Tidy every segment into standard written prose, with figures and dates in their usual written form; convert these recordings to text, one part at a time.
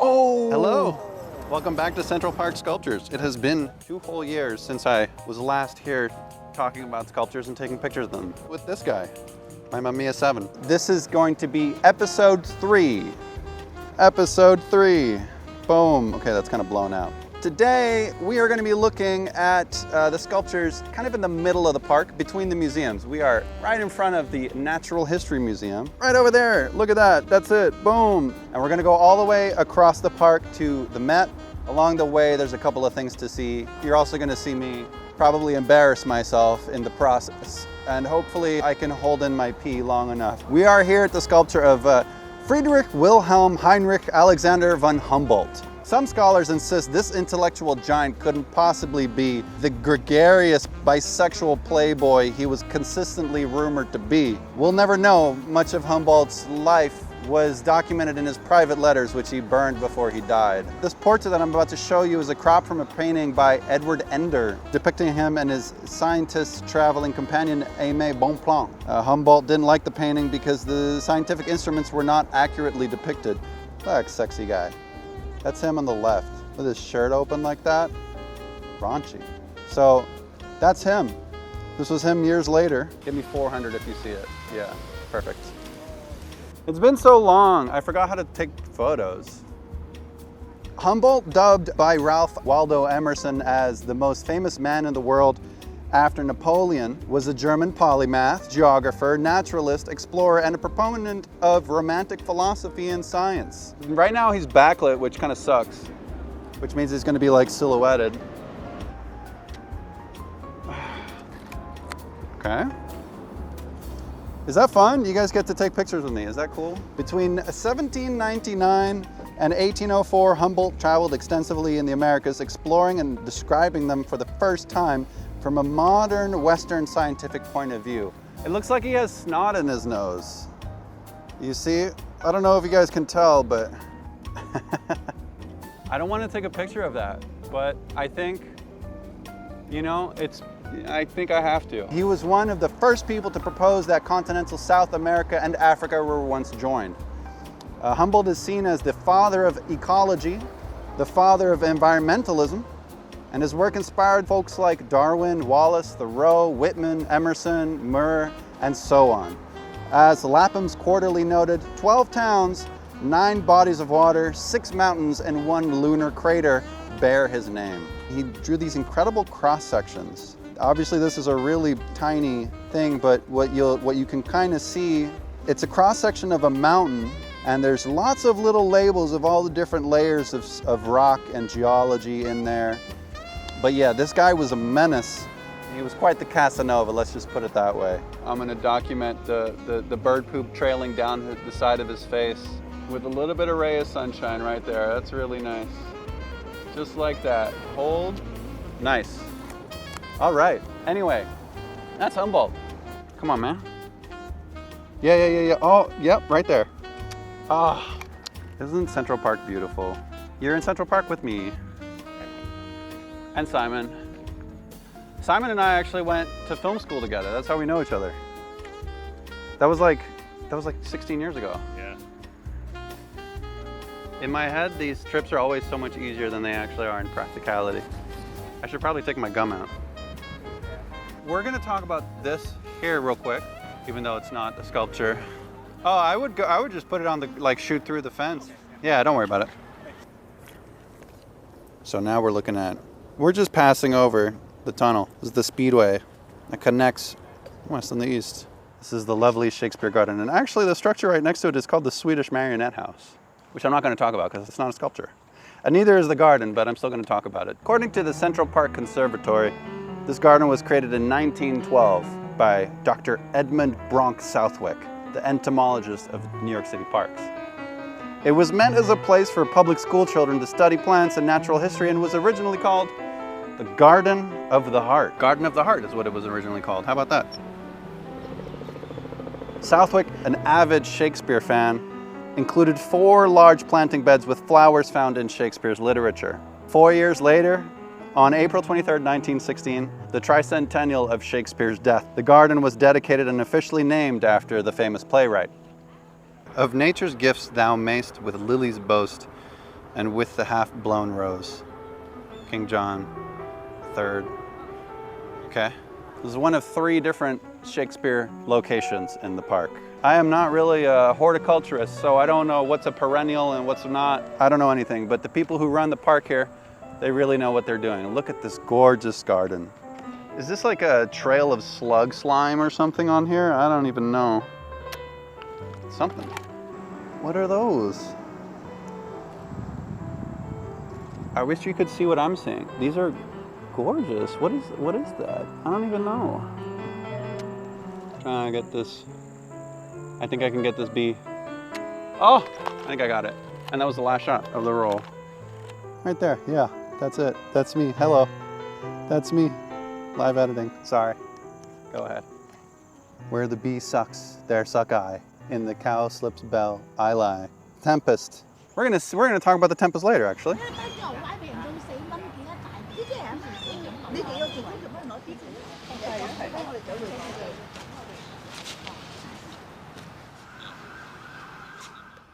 Oh! Hello. Welcome back to Central Park Sculptures. It has been 2 whole years since I was last here talking about sculptures and taking pictures of them with this guy, my Mamma Mia 7. This is going to be episode 3. Episode 3. Boom. Okay, that's kind of blown out. Today, we are going to be looking at the sculptures kind of in the middle of the park between the museums. We are right in front of the Natural History Museum. Right over there. Look at that. That's it. Boom. And we're going to go all the way across the park to the Met. Along the way, there's a couple of things to see. You're also going to see me probably embarrass myself in the process. And hopefully I can hold in my pee long enough. We are here at the sculpture of Friedrich Wilhelm Heinrich Alexander von Humboldt. Some scholars insist this intellectual giant couldn't possibly be the gregarious bisexual playboy he was consistently rumored to be. We'll never know. Much of Humboldt's life was documented in his private letters, which he burned before he died. This portrait that I'm about to show you is a crop from a painting by Edward Ender, depicting him and his scientist traveling companion Aimé Bonpland. Humboldt didn't like the painting because the scientific instruments were not accurately depicted. Look, sexy guy. That's him on the left, with his shirt open like that. Raunchy. So that's him. This was him years later. Give me 400 if you see it. Yeah, perfect. It's been so long, I forgot how to take photos. Humboldt, dubbed by Ralph Waldo Emerson as the most famous man in the world after Napoleon, was a German polymath, geographer, naturalist, explorer, and a proponent of romantic philosophy and science. Right now he's backlit, which kind of sucks, which means he's going to be like silhouetted. Okay. Is that fun? You guys get to take pictures with me. Is that cool? Between 1799 and 1804, Humboldt traveled extensively in the Americas, exploring and describing them for the first time from a modern Western scientific point of view. It looks like he has snot in his nose. You see? I don't know if you guys can tell, but I don't want to take a picture of that, but I think, you know, I think I have to. He was one of the first people to propose that continental South America and Africa were once joined. Humboldt is seen as the father of ecology, the father of environmentalism, and his work inspired folks like Darwin, Wallace, Thoreau, Whitman, Emerson, Murr, and so on. As Lapham's Quarterly noted, 12 towns, 9 bodies of water, 6 mountains, and 1 lunar crater bear his name. He drew these incredible cross sections. Obviously this is a really tiny thing, but what you can kind of see, it's a cross section of a mountain, and there's lots of little labels of all the different layers of rock and geology in there. But yeah, this guy was a menace. He was quite the Casanova, let's just put it that way. I'm gonna document the bird poop trailing down the side of his face with a little bit of ray of sunshine right there. That's really nice. Just like that. Hold. Nice. All right. Anyway, that's Humboldt. Come on, man. Yeah. Oh, yep, right there. Ah, isn't Central Park beautiful? You're in Central Park with me. And Simon. Simon and I actually went to film school together. That's how we know each other. That was like 16 years ago. Yeah. In my head, these trips are always so much easier than they actually are in practicality. I should probably take my gum out. We're gonna talk about this here real quick, even though it's not a sculpture. Oh, I would just put it on the, shoot through the fence. Yeah, don't worry about it. So now we're just passing over the tunnel. This is the speedway that connects west and the east. This is the lovely Shakespeare garden. And actually the structure right next to it is called the Swedish Marionette House, which I'm not going to talk about because it's not a sculpture. And neither is the garden, but I'm still going to talk about it. According to the Central Park Conservatory, this garden was created in 1912 by Dr. Edmund Bronk Southwick, the entomologist of New York City parks. It was meant as a place for public school children to study plants and natural history and was originally called the Garden of the Heart. Garden of the Heart is what it was originally called. How about that? Southwick, an avid Shakespeare fan, included 4 large planting beds with flowers found in Shakespeare's literature. 4 years later, on April 23, 1916, the tricentennial of Shakespeare's death, the garden was dedicated and officially named after the famous playwright. Of nature's gifts thou mayst with lilies boast, and with the half-blown rose. King John III. Okay. This is one of 3 different Shakespeare locations in the park. I am not really a horticulturist, so I don't know what's a perennial and what's not. I don't know anything, but the people who run the park here, they really know what they're doing. Look at this gorgeous garden. Is this like a trail of slug slime or something on here? I don't even know. Something. What are those? I wish you could see what I'm seeing. These are gorgeous. What is that? I don't even know. Trying to get this. I think I can get this bee. Oh, I think I got it. And that was the last shot of the roll. Right there, yeah, that's it. That's me, hello. That's me, live editing, sorry. Go ahead. Where the bee sucks, there suck I. In the cow slips bell, I lie. Tempest. We're gonna talk about the Tempest later, actually.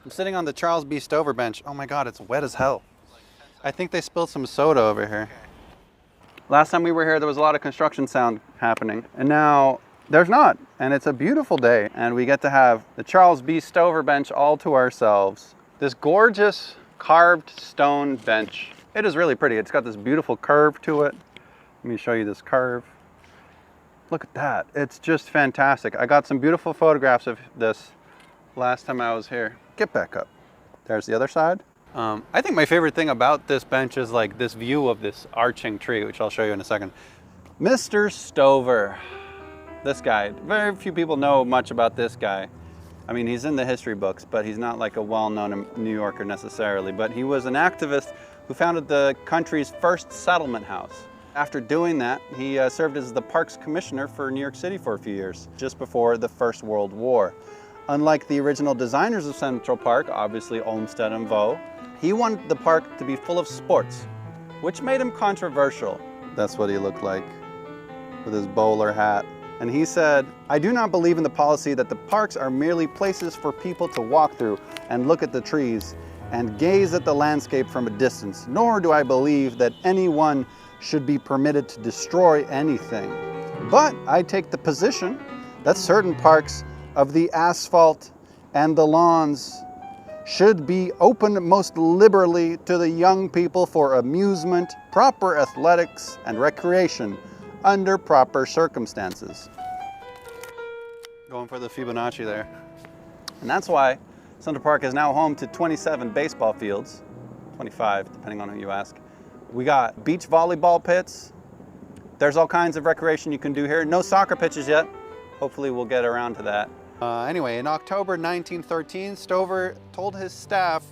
I'm sitting on the Charles B. Stover bench. Oh my God, it's wet as hell. I think they spilled some soda over here. Last time we were here, there was a lot of construction sound happening, and now there's not. And it's a beautiful day, and we get to have the Charles B. Stover bench all to ourselves. This gorgeous carved stone bench. It is really pretty. It's got this beautiful curve to it. Let me show you this curve. Look at that. It's just fantastic. I got some beautiful photographs of this last time I was here. Get back up. There's the other side. I think my favorite thing about this bench is like this view of this arching tree, which I'll show you in a second. Mr. Stover. This guy. Very few people know much about this guy. I mean, he's in the history books, but he's not like a well-known New Yorker necessarily. But he was an activist who founded the country's first settlement house. After doing that, he served as the Parks Commissioner for New York City for a few years, just before the First World War. Unlike the original designers of Central Park, obviously Olmsted and Vaux, he wanted the park to be full of sports, which made him controversial. That's what he looked like, with his bowler hat. And he said, "I do not believe in the policy that the parks are merely places for people to walk through and look at the trees and gaze at the landscape from a distance, nor do I believe that anyone should be permitted to destroy anything. But I take the position that certain parks of the asphalt and the lawns should be opened most liberally to the young people for amusement, proper athletics, and recreation under proper circumstances." Going for the Fibonacci there. And that's why Central Park is now home to 27 baseball fields, 25 depending on who you ask. We got beach volleyball pits. There's all kinds of recreation you can do here. No soccer pitches yet. Hopefully we'll get around to that. Anyway, in October 1913, Stover told his staff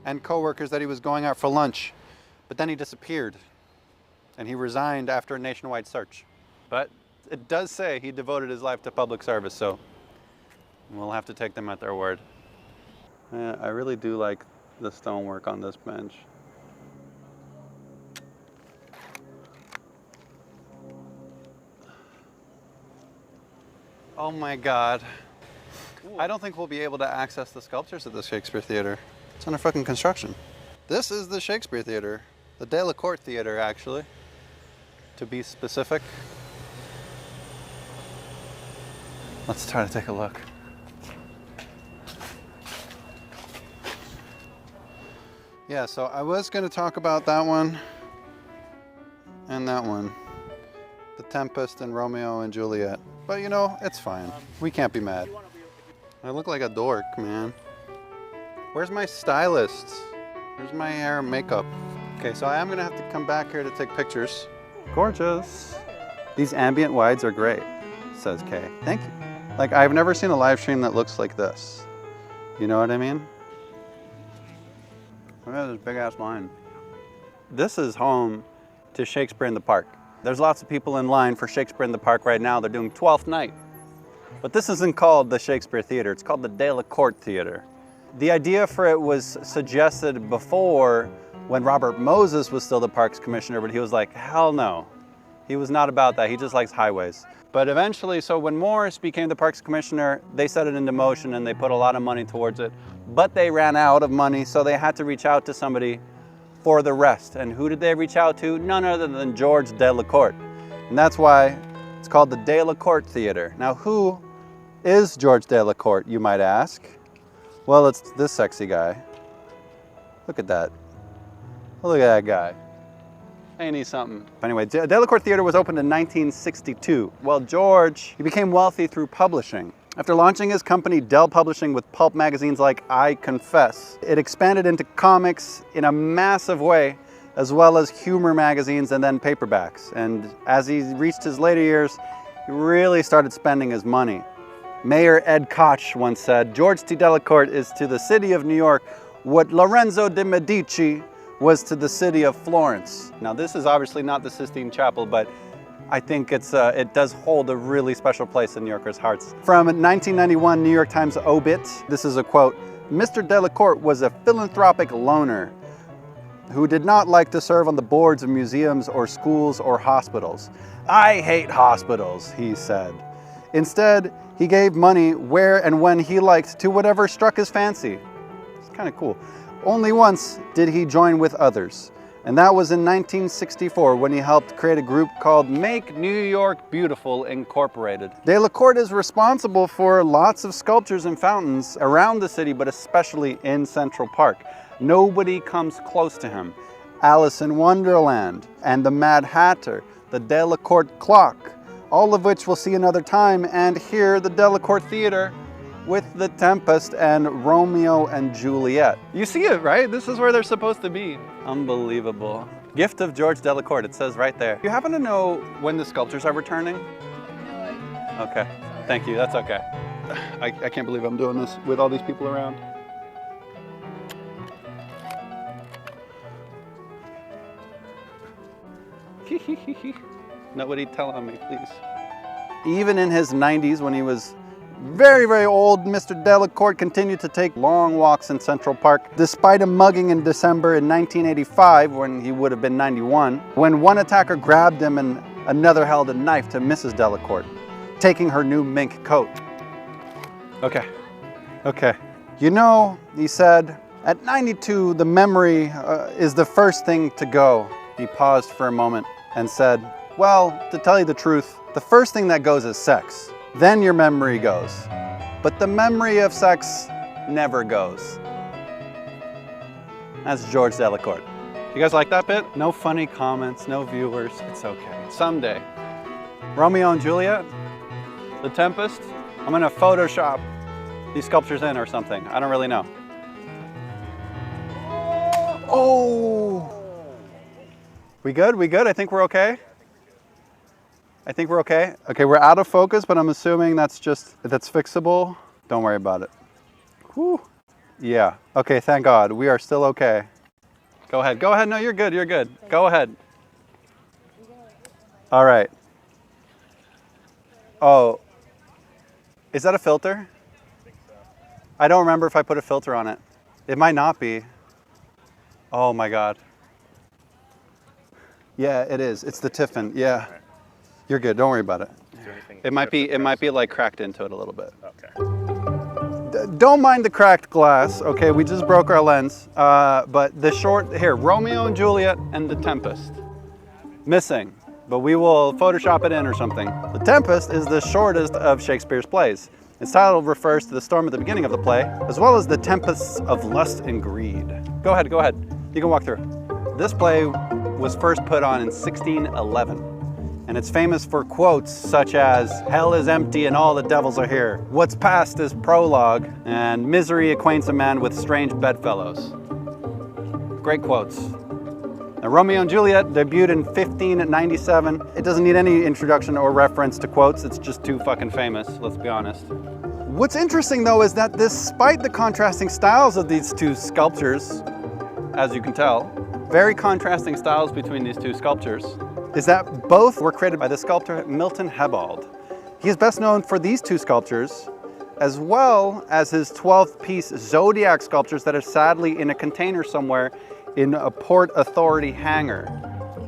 and co-workers that he was going out for lunch, but then he disappeared and he resigned after a nationwide search. But it does say he devoted his life to public service, so we'll have to take them at their word. Yeah, I really do like the stonework on this bench. Oh my God. I don't think we'll be able to access the sculptures at the Shakespeare Theater. It's under fucking construction. This is the Shakespeare Theater. The delacorte Theater, actually, to be specific. Let's try to take a look. Yeah, so I was going to talk about that one and that one. The Tempest and Romeo and Juliet. But you know, it's fine. We can't be mad. I look like a dork, man. Where's my stylist? Where's my hair and makeup? Okay, so I am gonna have to come back here to take pictures. Gorgeous. These ambient wides are great, says Kay. Thank you. Like, I've never seen a live stream that looks like this. You know what I mean? Look at this big ass line. This is home to Shakespeare in the Park. There's lots of people in line for Shakespeare in the Park right now. They're doing 12th night. But this isn't called the Shakespeare Theater. It's called the delacorte Theater. The idea for it was suggested before when Robert Moses was still the Parks Commissioner, but he was like, hell no. He was not about that. He just likes highways. But eventually, so when Morris became the parks commissioner, they set it into motion and they put a lot of money towards it. But they ran out of money, so they had to reach out to somebody for the rest. And who did they reach out to? None other than George delacorte. And that's why it's called the Delacorte Theater. Now, who is George delacorte, you might ask? Well, it's this sexy guy. Look at that. Look at that guy. Ain't he something? Anyway, Delacorte Theater was opened in 1962. Well, George, he became wealthy through publishing. After launching his company, Dell Publishing, with pulp magazines like I Confess, it expanded into comics in a massive way, as well as humor magazines and then paperbacks. And as he reached his later years, he really started spending his money. Mayor Ed Koch once said, George T. Delacorte is to the city of New York what Lorenzo de' Medici was to the city of Florence. Now, this is obviously not the Sistine Chapel, but I think it does hold a really special place in New Yorkers' hearts. From 1991 New York Times obit, this is a quote, Mr. Delacorte was a philanthropic loner who did not like to serve on the boards of museums or schools or hospitals. I hate hospitals, he said. Instead, he gave money where and when he liked to whatever struck his fancy. It's kind of cool. Only once did he join with others, and that was in 1964 when he helped create a group called Make New York Beautiful Incorporated. Delacorte is responsible for lots of sculptures and fountains around the city, but especially in Central Park. Nobody comes close to him. Alice in Wonderland and the Mad Hatter, the Delacorte clock, all of which we'll see another time, and here the Delacorte Theater with the Tempest and Romeo and Juliet. You see it, right? This is where they're supposed to be. Unbelievable. Gift of George Delacorte, it says right there. You happen to know when the sculptures are returning? No. Okay, thank you, that's okay. I can't believe I'm doing this with all these people around. Nobody tell on me, please. Even in his 90s, when he was very, very old, Mr. Delacorte continued to take long walks in Central Park, despite a mugging in December in 1985, when he would have been 91, when one attacker grabbed him and another held a knife to Mrs. Delacorte, taking her new mink coat. Okay. You know, he said, at 92, the memory is the first thing to go. He paused for a moment and said, well, to tell you the truth, the first thing that goes is sex. Then your memory goes. But the memory of sex never goes. That's George Delacorte. You guys like that bit? No funny comments, no viewers, it's okay. Someday. Romeo and Juliet, the Tempest, I'm gonna Photoshop these sculptures in or something. I don't really know. Oh! We good? We good? I think we're okay. Okay, we're out of focus, but I'm assuming that's fixable. Don't worry about it. Whew. Yeah, okay, thank God. We are still okay. Go ahead, no, you're good. Go ahead. All right. Oh, is that a filter? I don't remember if I put a filter on it. It might not be. Oh my God. Yeah, it is, it's the Tiffin, yeah. You're good, don't worry about it. It might be like cracked into it a little bit. Okay. Don't mind the cracked glass, okay? We just broke our lens. But the short, here, Romeo and Juliet and the Tempest. Missing, but we will Photoshop it in or something. The Tempest is the shortest of Shakespeare's plays. Its title refers to the storm at the beginning of the play, as well as the tempests of lust and greed. Go ahead. You can walk through. This play was first put on in 1611. And it's famous for quotes such as, hell is empty and all the devils are here. What's past is prologue, and misery acquaints a man with strange bedfellows. Great quotes. Now, Romeo and Juliet debuted in 1597. It doesn't need any introduction or reference to quotes. It's just too fucking famous, let's be honest. What's interesting though is that despite the contrasting styles of these two sculptures, as you can tell, very contrasting styles between these two sculptures, is that both were created by the sculptor Milton Hebald. He is best known for these two sculptures, as well as his 12-piece zodiac sculptures that are sadly in a container somewhere in a Port Authority hangar.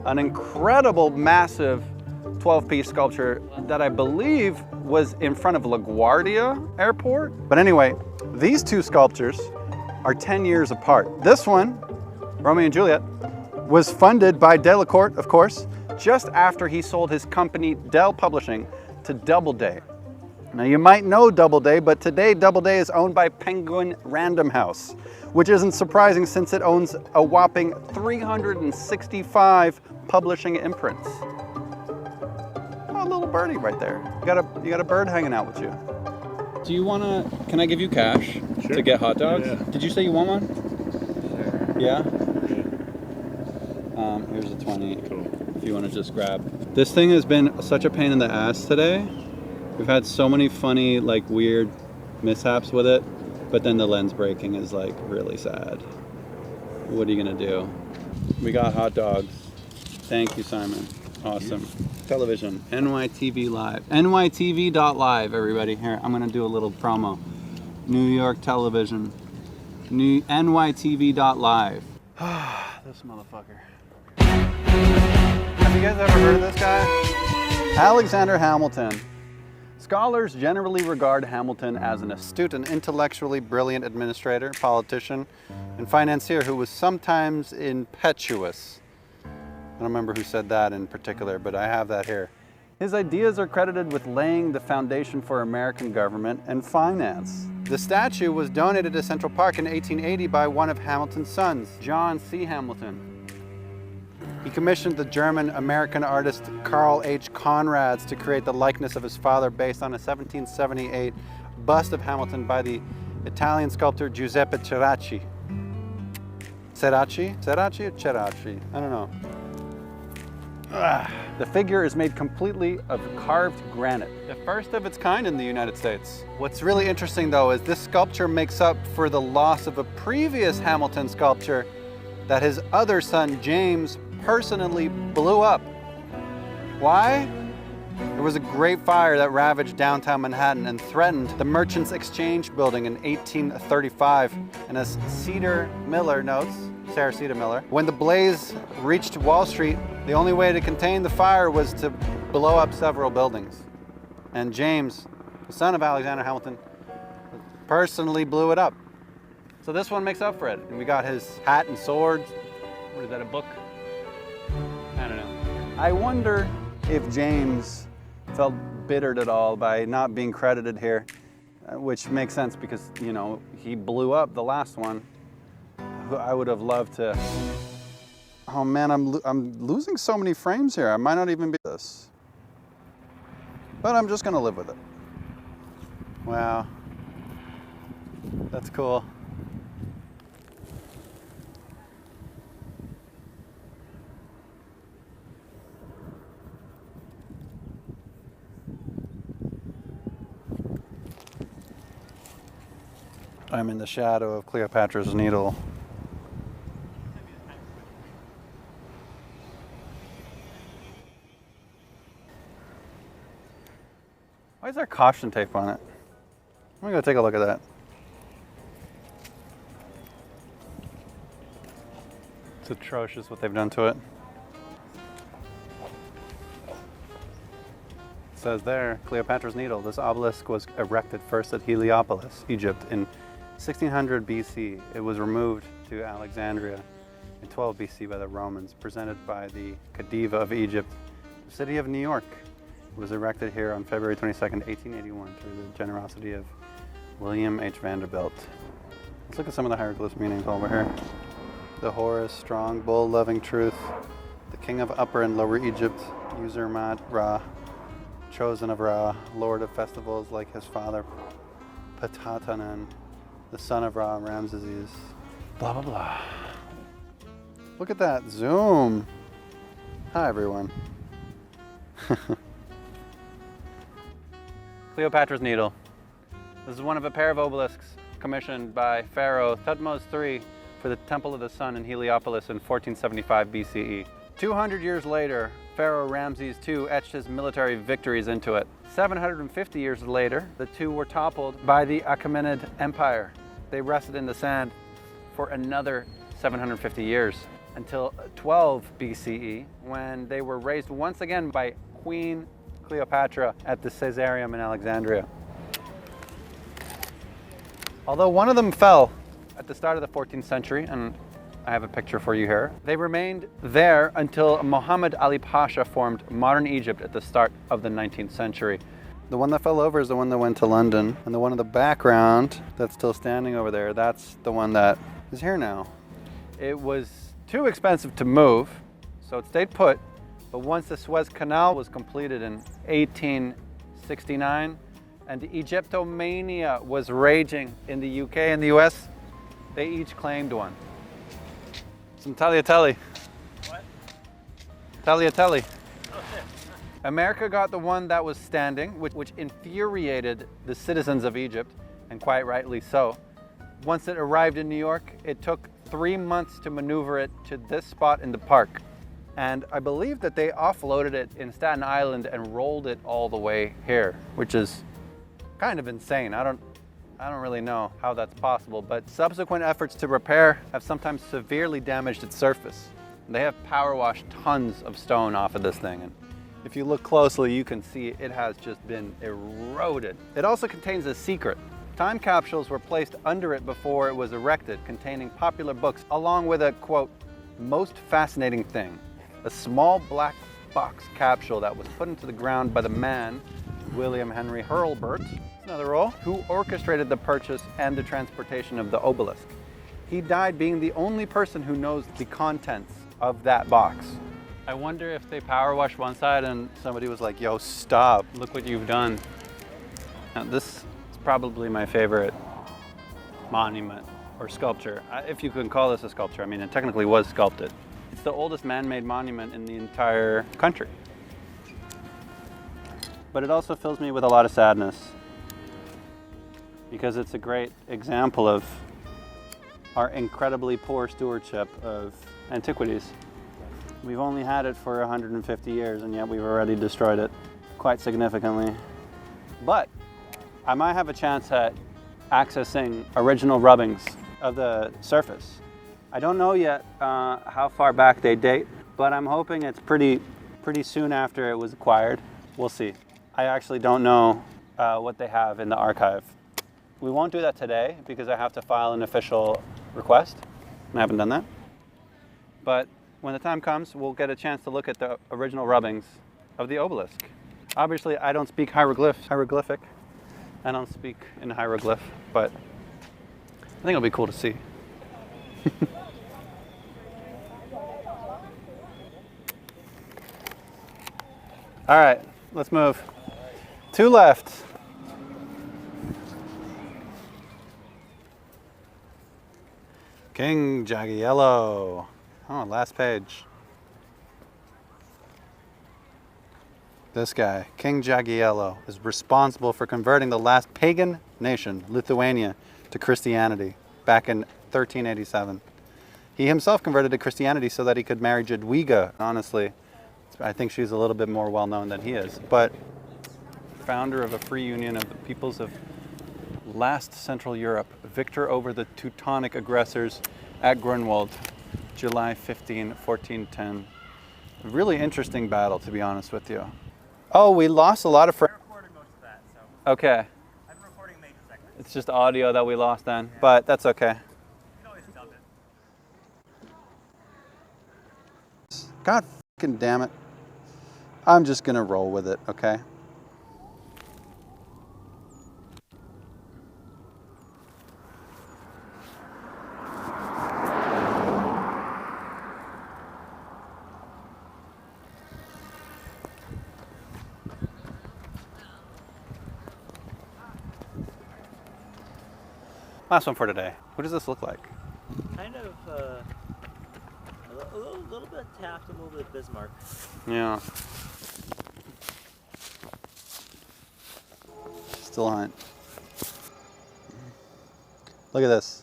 An incredible, massive 12-piece sculpture that I believe was in front of LaGuardia Airport. But anyway, these two sculptures are 10 years apart. This one, Romeo and Juliet, was funded by Delacorte, of course, just after he sold his company Dell Publishing to Doubleday. Now you might know Doubleday, but today Doubleday is owned by Penguin Random House, which isn't surprising since it owns a whopping 365 publishing imprints. Oh, a little birdie right there. You got a bird hanging out with you. Do you wanna, can I give you cash to get hot dogs? Yeah. Did you say you want one? Sure. Yeah? Here's a 20. Cool. If you wanna just grab. This thing has been such a pain in the ass today. We've had so many funny, like weird mishaps with it, but then the lens breaking is like really sad. What are you gonna do? We got hot dogs. Thank you, Simon. Awesome. Television, NYTV Live. NYTV.live, everybody. Here, I'm gonna do a little promo. New York Television. NYTV.live. This motherfucker. Have you guys ever heard of this guy? Alexander Hamilton. Scholars generally regard Hamilton as an astute and intellectually brilliant administrator, politician, and financier who was sometimes impetuous. I don't remember who said that in particular, but I have that here. His ideas are credited with laying the foundation for American government and finance. The statue was donated to Central Park in 1880 by one of Hamilton's sons, John C. Hamilton. He commissioned the German-American artist Carl H. Conrads to create the likeness of his father based on a 1778 bust of Hamilton by the Italian sculptor Giuseppe Ceracchi. Ceracchi? Ceracchi or Ceracchi? I don't know. The figure is made completely of carved granite, the first of its kind in the United States. What's really interesting though is this sculpture makes up for the loss of a previous Hamilton sculpture that his other son James personally blew up. Why? There was a great fire that ravaged downtown Manhattan and threatened the Merchants Exchange building in 1835. And as Cedar Miller notes, Sarah Cedar Miller, when the blaze reached Wall Street, the only way to contain the fire was to blow up several buildings. And James, the son of Alexander Hamilton, personally blew it up. So this one makes up for it. And we got his hat and sword. What is that, a book? I don't know. I wonder if James felt bittered at all by not being credited here, which makes sense because, you know, he blew up the last one. I would have loved to. Oh man, I'm losing so many frames here. I might not even be this. But I'm just gonna live with it. Wow. That's cool. I'm in the shadow of Cleopatra's Needle. Why is there caution tape on it? I'm gonna go take a look at that. It's atrocious what they've done to it. It says there, Cleopatra's Needle. This obelisk was erected first at Heliopolis, Egypt in 1600 BC. It was removed to Alexandria in 12 BC by the Romans, presented by the Khedive of Egypt, the city of New York. It was erected here on February 22nd, 1881 through the generosity of William H. Vanderbilt. Let's look at some of the hieroglyph meanings over here. The Horus, strong, bull, loving truth. The king of Upper and Lower Egypt, Usermat Ra, chosen of Ra, lord of festivals like his father, Patatanan, the son of Ra, Ramses, blah, blah, blah. Look at that, zoom. Hi, everyone. Cleopatra's Needle. This is one of a pair of obelisks commissioned by Pharaoh Thutmose III for the Temple of the Sun in Heliopolis in 1475 BCE. 200 years later, Pharaoh Ramses II etched his military victories into it. 750 years later, the two were toppled by the Achaemenid Empire. They rested in the sand for another 750 years until 12 BCE, when they were raised once again by Queen Cleopatra at the Caesareum in Alexandria. Although one of them fell at the start of the 14th century, and I have a picture for you here, they remained there until Muhammad Ali Pasha formed modern Egypt at the start of the 19th century. The one that fell over is the one that went to London, and the one in the background that's still standing over there, that's the one that is here now. It was too expensive to move, so it stayed put, but once the Suez Canal was completed in 1869, and Egyptomania was raging in the UK and the US, they each claimed one. Some tagliatelle. What? Tagliatelle. Oh shit. America got the one that was standing, which infuriated the citizens of Egypt, and quite rightly so. Once it arrived in New York, it took 3 months to maneuver it to this spot in the park. And I believe that they offloaded it in Staten Island and rolled it all the way here, which is kind of insane. I don't really know how that's possible, but subsequent efforts to repair have sometimes severely damaged its surface. They have power washed tons of stone off of this thing, and if you look closely, you can see it has just been eroded. It also contains a secret. Time capsules were placed under it before it was erected, containing popular books, along with a, quote, most fascinating thing, a small black box capsule that was put into the ground by the man, William Henry Hurlburt, another role, who orchestrated the purchase and the transportation of the obelisk. He died being the only person who knows the contents of that box. I wonder if they power washed one side and somebody was like, yo, stop, look what you've done. Now, this is probably my favorite monument or sculpture, if you can call this a sculpture. I mean, it technically was sculpted. It's the oldest man-made monument in the entire country. But it also fills me with a lot of sadness because it's a great example of our incredibly poor stewardship of antiquities. We've only had it for 150 years and yet we've already destroyed it quite significantly. But I might have a chance at accessing original rubbings of the surface. I don't know yet how far back they date, but I'm hoping it's pretty soon after it was acquired. We'll see. I actually don't know what they have in the archive. We won't do that today because I have to file an official request. I haven't done that. But when the time comes, we'll get a chance to look at the original rubbings of the obelisk. Obviously, I don't speak hieroglyphic. I don't speak in hieroglyph, but I think it'll be cool to see. All right, let's move. 2 left. King Jagiello. Oh, last page. This guy, King Jagiello, is responsible for converting the last pagan nation, Lithuania, to Christianity back in 1387. He himself converted to Christianity so that he could marry Jadwiga. Honestly, I think she's a little bit more well known than he is. But founder of a free union of the peoples of last Central Europe, victor over the Teutonic aggressors at Grunwald, July 15, 1410. A really interesting battle, to be honest with you. Oh, we lost a lot of friends. Recording most of that, so. Okay. I'm recording major segments. It's just audio that we lost then, but that's okay. You can always dub it. God fucking damn it. I'm just gonna roll with it, okay? Last one for today. What does this look like? Kind of a little bit of Taft, a little bit of Bismarck. Yeah. Still hunt. Look at this.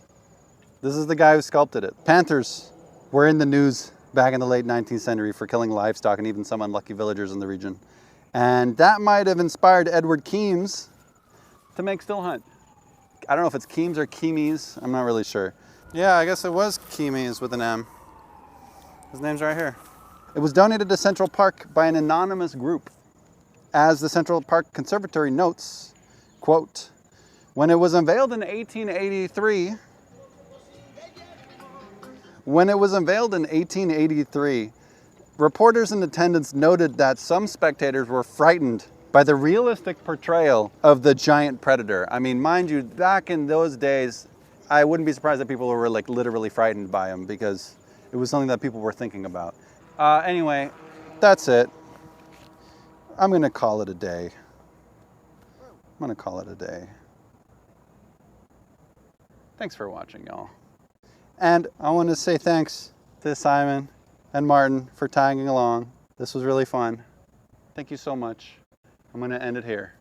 This is the guy who sculpted it. Panthers were in the news back in the late 19th century for killing livestock and even some unlucky villagers in the region. And that might have inspired Edward Keames to make Still Hunt. I don't know if it's Keames or Keames. I'm not really sure. Yeah, I guess it was Keames with an M. His name's right here. It was donated to Central Park by an anonymous group. As the Central Park Conservatory notes, quote, when it was unveiled in 1883, reporters in attendance noted that some spectators were frightened by the realistic portrayal of the giant predator. I mean, mind you, back in those days, I wouldn't be surprised that people were like literally frightened by him because it was something that people were thinking about. Anyway, that's it. I'm gonna call it a day. Thanks for watching, y'all. And I want to say thanks to Simon and Martin for tagging along. This was really fun. Thank you so much. I'm gonna end it here.